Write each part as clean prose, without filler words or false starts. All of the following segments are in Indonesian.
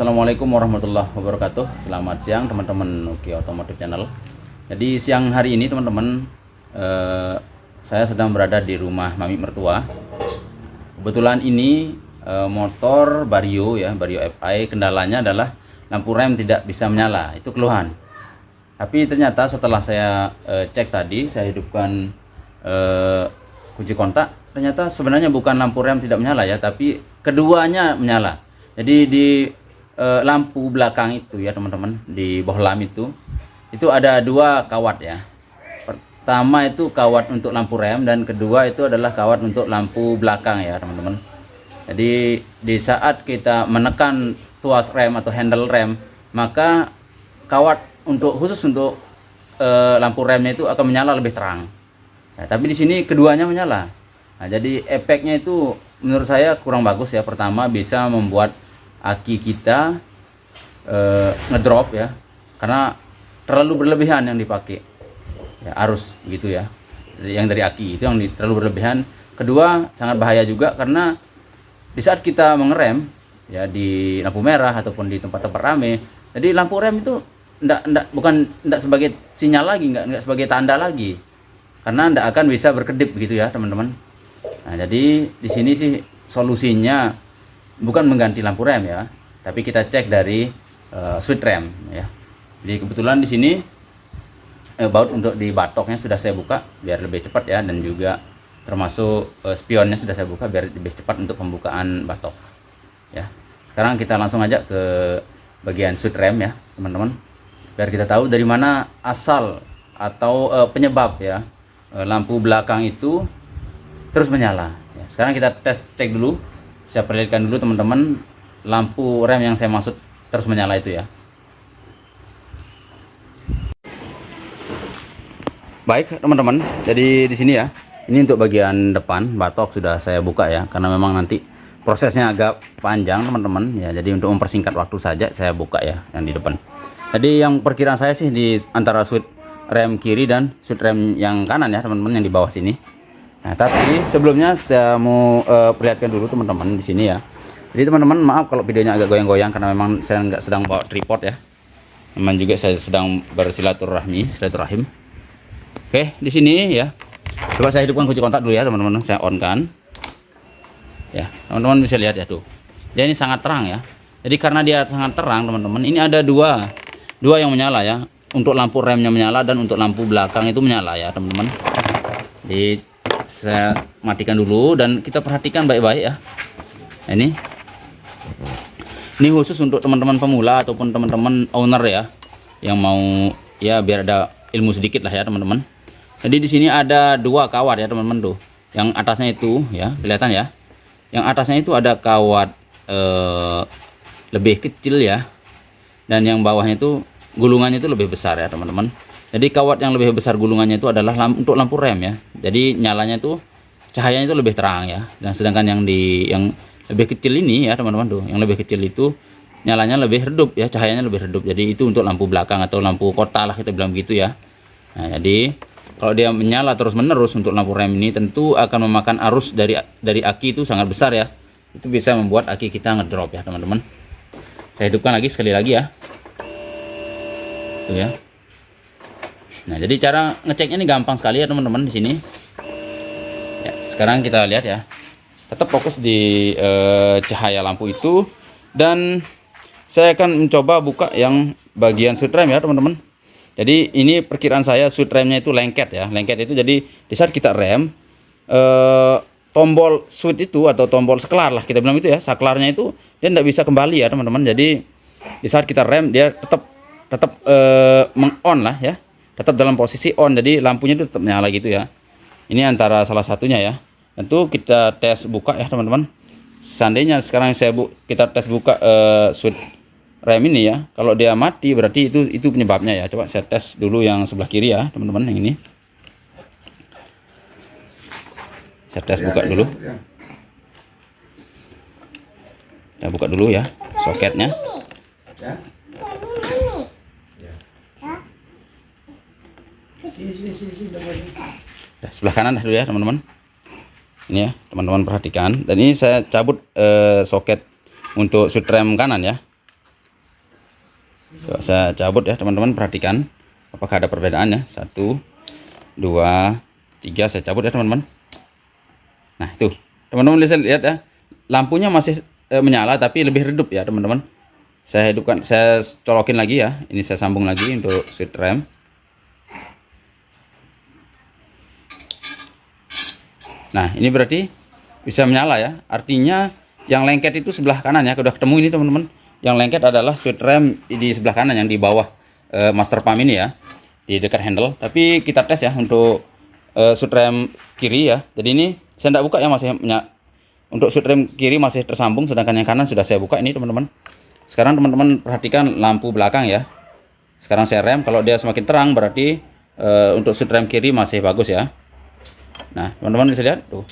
Assalamualaikum warahmatullahi wabarakatuh. Selamat siang teman-teman Nuki Otomotif Channel. Jadi siang hari ini teman-teman, saya sedang berada di rumah mami mertua. Kebetulan ini motor Vario ya, Vario FI, kendalanya adalah lampu rem tidak bisa menyala. Itu keluhan. Tapi ternyata setelah saya cek tadi, saya hidupkan kunci kontak, ternyata sebenarnya bukan lampu rem tidak menyala ya, tapi keduanya menyala. Jadi di lampu belakang itu ya teman-teman, di bohlam itu ada dua kawat ya. Pertama itu kawat untuk lampu rem, dan kedua itu adalah kawat untuk lampu belakang ya teman-teman. Jadi di saat kita menekan tuas rem atau handle rem, maka kawat khusus untuk lampu remnya itu akan menyala lebih terang. Nah, tapi di sini keduanya menyala. Nah, jadi efeknya itu menurut saya kurang bagus ya. Pertama, bisa membuat aki kita ngedrop ya, karena terlalu berlebihan yang dipakai ya, arus gitu ya, yang dari aki itu yang terlalu berlebihan. Kedua, sangat bahaya juga karena di saat kita mengerem ya di lampu merah ataupun di tempat-tempat rame, jadi lampu rem itu bukan sebagai sinyal lagi, enggak sebagai tanda lagi, karena enggak akan bisa berkedip begitu ya teman-teman. Nah, jadi di sini sih solusinya bukan mengganti lampu rem ya, tapi kita cek dari switch rem ya. Jadi kebetulan di sini baut untuk di batoknya sudah saya buka biar lebih cepat ya, dan juga termasuk spionnya sudah saya buka biar lebih cepat untuk pembukaan batok ya. Sekarang kita langsung aja ke bagian switch rem ya teman-teman, biar kita tahu dari mana asal atau penyebab ya lampu belakang itu terus menyala ya. Sekarang kita cek dulu. Saya perlihatkan dulu teman-teman lampu rem yang saya maksud terus menyala itu ya. Baik teman-teman, jadi di sini ya, ini untuk bagian depan batok sudah saya buka ya, karena memang nanti prosesnya agak panjang teman-teman ya. Jadi untuk mempersingkat waktu saja saya buka ya yang di depan. Jadi yang perkiraan saya sih di antara switch rem kiri dan switch rem yang kanan ya teman-teman, yang di bawah sini. Nah, tapi sebelumnya saya mau perlihatkan dulu teman-teman di sini ya. Jadi teman-teman, maaf kalau videonya agak goyang-goyang karena memang saya nggak sedang bawa tripod ya. Memang juga saya sedang silaturahim. Oke, di sini ya. Coba saya hidupkan kunci kontak dulu ya teman-teman. Saya on kan. Ya, teman-teman bisa lihat ya tuh. Jadi ini sangat terang ya. Jadi karena dia sangat terang teman-teman, ini ada dua yang menyala ya. Untuk lampu remnya menyala dan untuk lampu belakang itu menyala ya teman-teman. Jadi saya matikan dulu dan kita perhatikan baik-baik ya. Nah, ini khusus untuk teman-teman pemula ataupun teman-teman owner ya, yang mau ya biar ada ilmu sedikit lah ya teman-teman. Jadi di sini ada dua kawat ya teman-teman tuh. Yang atasnya itu ya, kelihatan ya. Yang atasnya itu ada kawat lebih kecil ya, dan yang bawahnya itu gulungannya itu lebih besar ya teman-teman. Jadi kawat yang lebih besar gulungannya itu adalah untuk lampu rem ya. Jadi nyalanya itu cahayanya itu lebih terang ya. Dan sedangkan yang lebih kecil ini ya teman-teman tuh, yang lebih kecil itu nyalanya lebih redup ya, cahayanya lebih redup. Jadi itu untuk lampu belakang atau lampu kota lah kita bilang gitu ya. Nah, jadi kalau dia menyala terus-menerus untuk lampu rem ini tentu akan memakan arus dari aki itu sangat besar ya. Itu bisa membuat aki kita ngedrop ya teman-teman. Saya hidupkan lagi sekali lagi ya. Tuh ya. Nah, jadi cara ngeceknya ini gampang sekali ya teman-teman di sini. Ya, sekarang kita lihat ya. Tetap fokus di cahaya lampu itu, dan saya akan mencoba buka yang bagian switch rem ya teman-teman. Jadi ini perkiraan saya switch remnya itu lengket ya. Lengket itu jadi di saat kita rem, tombol switch itu atau tombol saklar lah kita bilang itu ya, saklarnya itu dia tidak bisa kembali ya teman-teman. Jadi di saat kita rem dia tetap meng-on lah ya. Tetap dalam posisi on, jadi lampunya itu tetap nyala gitu ya. Ini antara salah satunya ya. Tentu kita tes buka ya teman-teman. Seandainya sekarang kita tes buka switch rem ini ya, kalau dia mati berarti itu penyebabnya ya. Coba saya tes dulu yang sebelah kiri ya teman-teman, yang ini. Saya tes buka dulu. Kita buka dulu ya soketnya. Sebelah kanan dulu ya teman-teman. Ini ya teman-teman perhatikan. Dan ini saya cabut soket untuk switch rem kanan ya. Coba saya cabut ya teman-teman, perhatikan apakah ada perbedaannya. 1 2 3, saya cabut ya teman-teman. Nah itu teman-teman bisa lihat ya, lampunya masih menyala tapi lebih redup ya teman-teman. Saya hidupkan, saya colokin lagi ya, ini saya sambung lagi untuk switch rem. Nah ini berarti bisa menyala ya, artinya yang lengket itu sebelah kanan ya, udah ketemu ini teman-teman. Yang lengket adalah switch rem di sebelah kanan yang di bawah master pump ini ya, di dekat handle. Tapi kita tes ya untuk switch rem kiri ya. Jadi ini saya tidak buka ya, masih untuk switch rem kiri masih tersambung, sedangkan yang kanan sudah saya buka ini teman-teman. Sekarang teman-teman perhatikan lampu belakang ya. Sekarang saya rem, kalau dia semakin terang berarti untuk switch rem kiri masih bagus ya. Nah teman-teman bisa lihat tuh,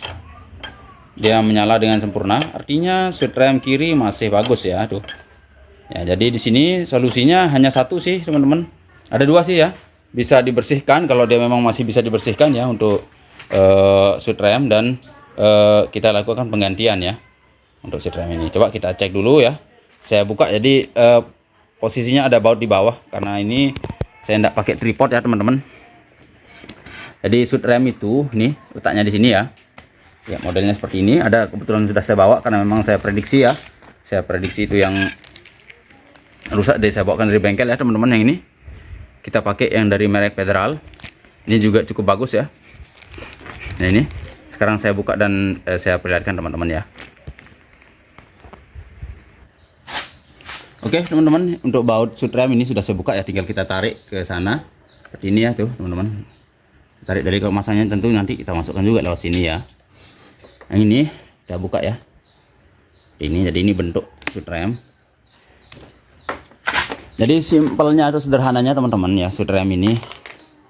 dia menyala dengan sempurna, artinya switch rem kiri masih bagus ya tuh. Ya, jadi di sini solusinya hanya satu sih teman-teman. Ada dua sih ya, bisa dibersihkan kalau dia memang masih bisa dibersihkan ya untuk switch rem, dan kita lakukan penggantian ya untuk switch rem ini. Coba kita cek dulu ya. Saya buka, jadi posisinya ada baut di bawah karena ini saya tidak pakai tripod ya teman-teman. Jadi switch rem itu nih letaknya di sini ya. Ya modelnya seperti ini. Ada kebetulan sudah saya bawa karena memang saya prediksi ya. Saya prediksi itu yang rusak, dari saya bawakan dari bengkel ya teman-teman. Yang ini kita pakai yang dari merek Federal. Ini juga cukup bagus ya. Nah ini sekarang saya buka dan saya perlihatkan teman-teman ya. Oke teman-teman, untuk baut switch rem ini sudah saya buka ya, tinggal kita tarik ke sana seperti ini ya tuh teman-teman. Tarik dari kemasannya, tentu nanti kita masukkan juga lewat sini ya. Yang ini kita buka ya. Ini jadi ini bentuk switch rem. Jadi simpelnya atau sederhananya teman-teman ya, switch rem ini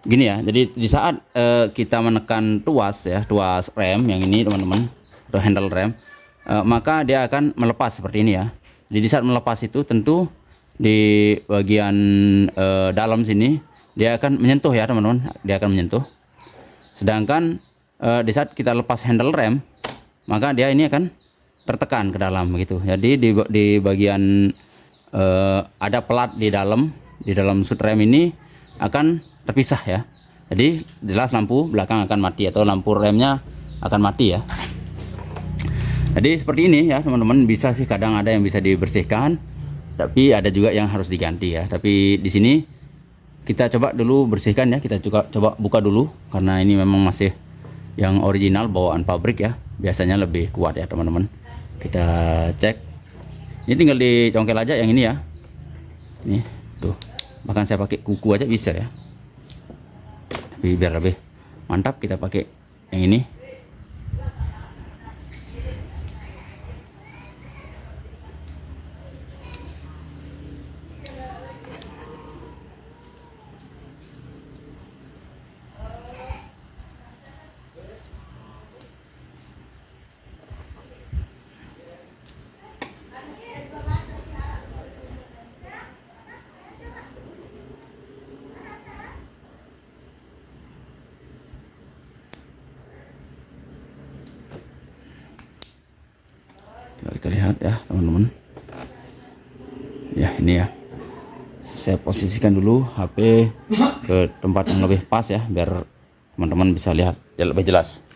gini ya. Jadi di saat kita menekan tuas ya, tuas rem yang ini teman-teman, atau handle rem, maka dia akan melepas seperti ini ya. Jadi di saat melepas itu tentu di bagian dalam sini dia akan menyentuh ya teman-teman, dia akan menyentuh. Sedangkan di saat kita lepas handle rem, maka dia ini akan tertekan ke dalam begitu. Jadi di bagian ada pelat di dalam switch rem ini akan terpisah ya. Jadi jelas lampu belakang akan mati atau lampu remnya akan mati ya. Jadi seperti ini ya teman-teman, bisa sih kadang ada yang bisa dibersihkan, tapi ada juga yang harus diganti ya. Tapi di sini kita coba dulu bersihkan ya, kita juga coba buka dulu karena ini memang masih yang original bawaan pabrik ya. Biasanya lebih kuat ya teman-teman. Kita cek. Ini tinggal dicongkel aja yang ini ya. Ini tuh. Bahkan saya pakai kuku aja bisa ya. Tapi biar lebih mantap kita pakai yang ini. Kita lihat ya teman-teman. Ya ini ya, saya posisikan dulu HP ke tempat yang lebih pas ya, biar teman-teman bisa lihat ya lebih jelas.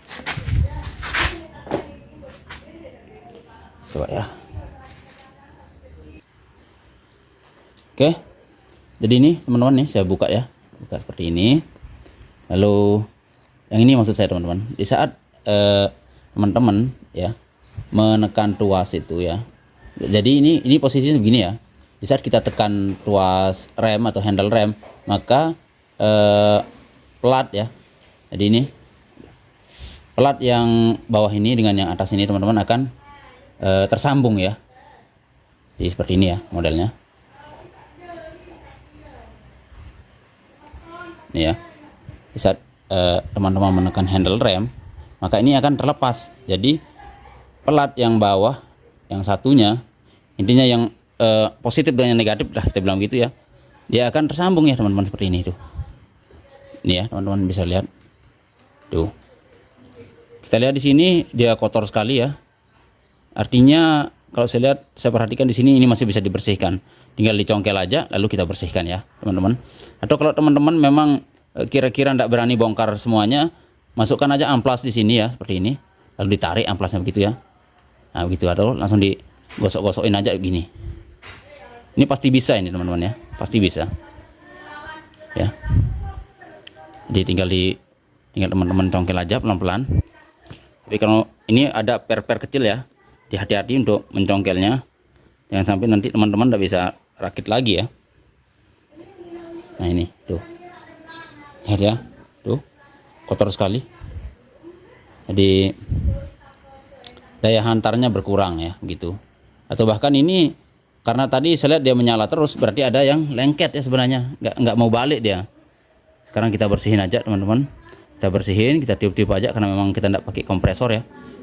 Coba ya. Oke, jadi ini teman-teman nih saya buka ya, buka seperti ini. Lalu yang ini maksud saya teman-teman, di saat teman-teman ya menekan tuas itu ya. Jadi ini posisinya begini ya. Di saat kita tekan tuas rem atau handle rem, maka pelat ya. Jadi ini pelat yang bawah ini dengan yang atas ini teman-teman akan tersambung ya. Jadi seperti ini ya modelnya. Ini ya. Di saat teman-teman menekan handle rem, maka ini akan terlepas. Jadi pelat yang bawah, yang satunya, intinya yang positif dan yang negatif lah kita bilang gitu ya, dia akan tersambung ya teman-teman seperti ini tuh. Ini ya teman-teman bisa lihat tuh. Kita lihat di sini dia kotor sekali ya, artinya kalau saya lihat, saya perhatikan di sini ini masih bisa dibersihkan. Tinggal dicongkel aja lalu kita bersihkan ya, teman-teman. Atau kalau teman-teman memang kira-kira tidak berani bongkar semuanya, masukkan aja amplas di sini ya, seperti ini. Lalu ditarik amplasnya begitu ya. Nah, begitu, atau langsung digosok-gosokin aja gini. Ini pasti bisa ini, teman-teman ya. Pasti bisa. Ya. Jadi tinggal teman-teman congkel aja pelan-pelan. Tapi kalau ini ada per-per kecil ya, hati-hati untuk mencongkelnya, jangan sampai nanti teman-teman tidak bisa rakit lagi ya. Nah ini tuh, lihat ya, tuh kotor sekali. Jadi daya hantarnya berkurang ya, gitu. Atau bahkan ini karena tadi saya lihat dia menyala terus, berarti ada yang lengket ya sebenarnya, nggak mau balik dia. Sekarang kita bersihin aja, teman-teman. Kita bersihin, kita tiup-tiup aja karena memang kita tidak pakai kompresor ya.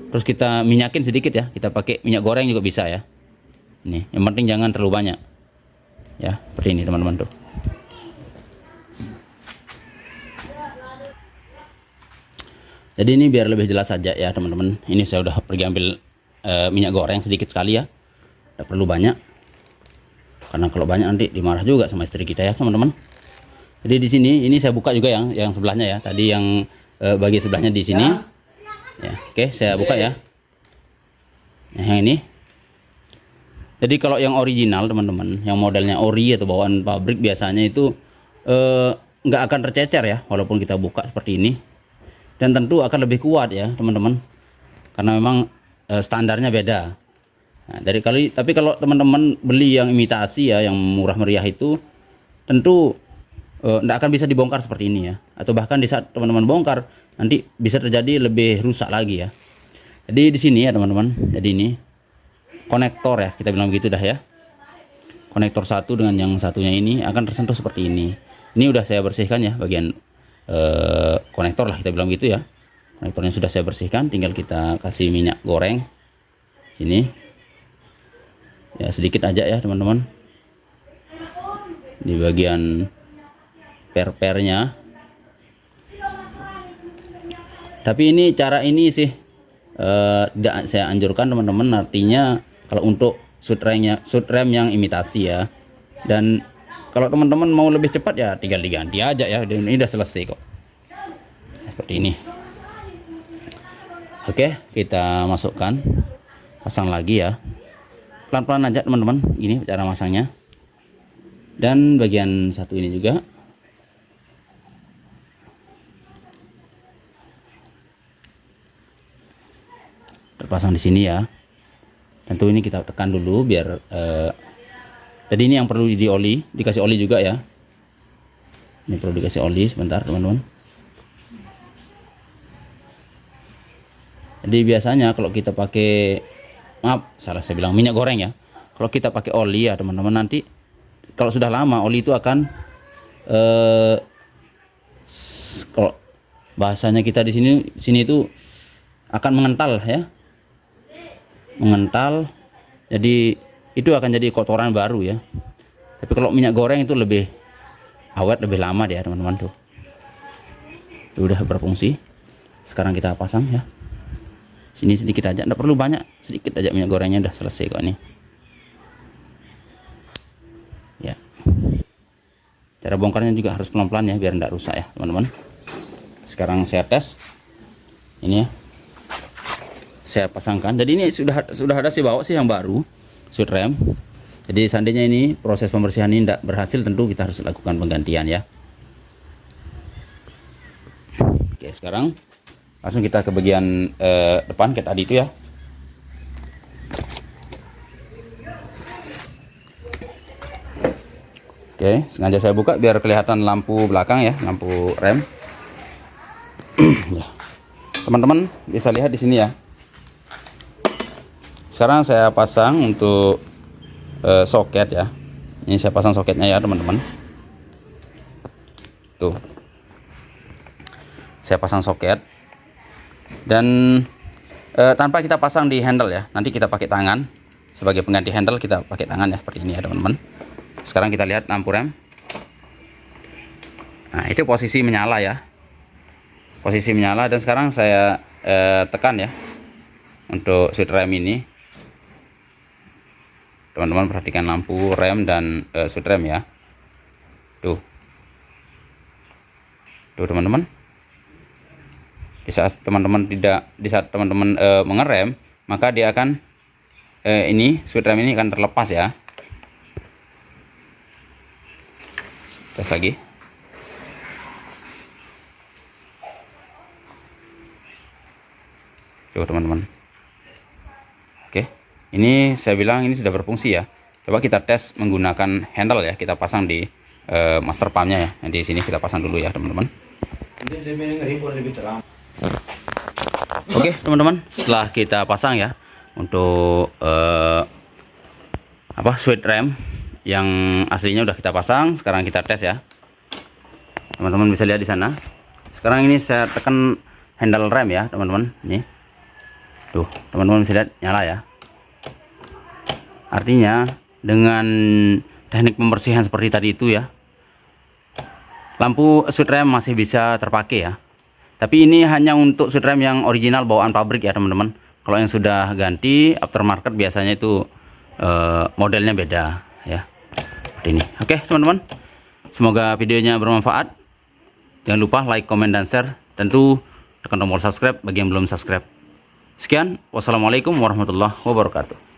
Terus kita minyakin sedikit ya, kita pakai minyak goreng juga bisa ya. Ini, yang penting jangan terlalu banyak. Ya, seperti ini teman-teman tuh. Jadi ini biar lebih jelas saja ya teman-teman. Ini saya udah pergi ambil minyak goreng sedikit sekali ya. Tidak perlu banyak. Karena kalau banyak nanti dimarah juga sama istri kita ya teman-teman. Jadi di sini ini saya buka juga yang sebelahnya ya. Tadi yang bagian sebelahnya di sini. Ya, oke, saya buka ya. Nah, yang ini. Jadi kalau yang original teman-teman, yang modelnya ori atau bawaan pabrik biasanya itu nggak akan tercecer ya, walaupun kita buka seperti ini. Dan tentu akan lebih kuat ya teman-teman. Karena memang standarnya beda. Nah, tapi kalau teman-teman beli yang imitasi ya, yang murah meriah itu tentu tidak akan bisa dibongkar seperti ini ya, atau bahkan di saat teman-teman bongkar nanti bisa terjadi lebih rusak lagi ya. Jadi di sini ya teman-teman, jadi ini konektor ya, kita bilang begitu dah ya. Konektor satu dengan yang satunya ini akan tersentuh seperti ini. Ini udah saya bersihkan ya bagian konektor lah, kita bilang gitu ya. Konektornya sudah saya bersihkan, tinggal kita kasih minyak goreng sini ya, sedikit aja ya teman-teman, di bagian per-pernya. Tapi ini cara ini sih tidak saya anjurkan teman-teman. Artinya kalau untuk shoot rem yang imitasi ya, dan kalau teman-teman mau lebih cepat ya tinggal diganti aja ya, dan ini udah selesai kok seperti ini. Oke, kita masukkan, pasang lagi ya, pelan-pelan aja teman-teman. Ini cara masangnya. Dan bagian satu ini juga terpasang di sini ya. Tentu ini kita tekan dulu biar jadi ini yang perlu dioli, dikasih oli juga ya. Ini perlu dikasih oli sebentar teman-teman. Jadi biasanya kalau kita pakai, maaf salah saya bilang minyak goreng ya. Kalau kita pakai oli ya teman-teman, nanti kalau sudah lama oli itu akan kalau bahasanya kita di sini itu akan mengental ya. Mengental, jadi itu akan jadi kotoran baru ya. Tapi kalau minyak goreng itu lebih awet, lebih lama dia teman-teman tuh. Udah berfungsi. Sekarang kita pasang ya. Sini sedikit aja, enggak perlu banyak, sedikit aja minyak gorengnya, udah selesai kok ini. Ya. Cara bongkarnya juga harus pelan-pelan ya biar enggak rusak ya, teman-teman. Sekarang saya tes. Ini ya. Saya pasangkan. Jadi ini sudah ada sih bawa sih yang baru, shoot rem. Jadi seandainya ini proses pembersihan ini tidak berhasil, tentu kita harus lakukan penggantian ya. Oke, sekarang langsung kita ke bagian depan kayak tadi itu ya. Oke, sengaja saya buka biar kelihatan lampu belakang ya, lampu rem. Teman-teman bisa lihat di sini ya. Sekarang saya pasang untuk soket ya. Ini saya pasang soketnya ya teman-teman. Tuh, saya pasang soket, dan tanpa kita pasang di handle ya. Nanti kita pakai tangan sebagai pengganti handle, kita pakai tangan ya seperti ini ya teman-teman. Sekarang kita lihat lampu rem. Nah itu posisi menyala ya, posisi menyala. Dan sekarang saya tekan ya untuk shoot rem ini. Teman-teman perhatikan lampu rem dan switch rem ya. Tuh teman-teman. Di saat teman-teman mengerem, maka dia akan ini switch rem ini akan terlepas ya. Tes lagi. Tuh teman-teman. Oke, ini saya bilang ini sudah berfungsi ya. Coba kita tes menggunakan handle ya. Kita pasang di master pumpnya ya. Nah, di sini kita pasang dulu ya teman-teman. Oke teman-teman, setelah kita pasang ya untuk switch rem yang aslinya udah kita pasang. Sekarang kita tes ya. Teman-teman bisa lihat di sana. Sekarang ini saya tekan handle rem ya teman-teman. Nih. Tuh, teman-teman bisa lihat nyala ya. Artinya dengan teknik pembersihan seperti tadi itu ya, lampu switch rem masih bisa terpakai ya. Tapi ini hanya untuk switch rem yang original bawaan pabrik ya teman-teman. Kalau yang sudah ganti aftermarket biasanya itu modelnya beda ya. Seperti ini. Oke teman-teman, semoga videonya bermanfaat. Jangan lupa like, comment, dan share. Tentu tekan tombol subscribe bagi yang belum subscribe. Sekian, wassalamualaikum warahmatullahi wabarakatuh.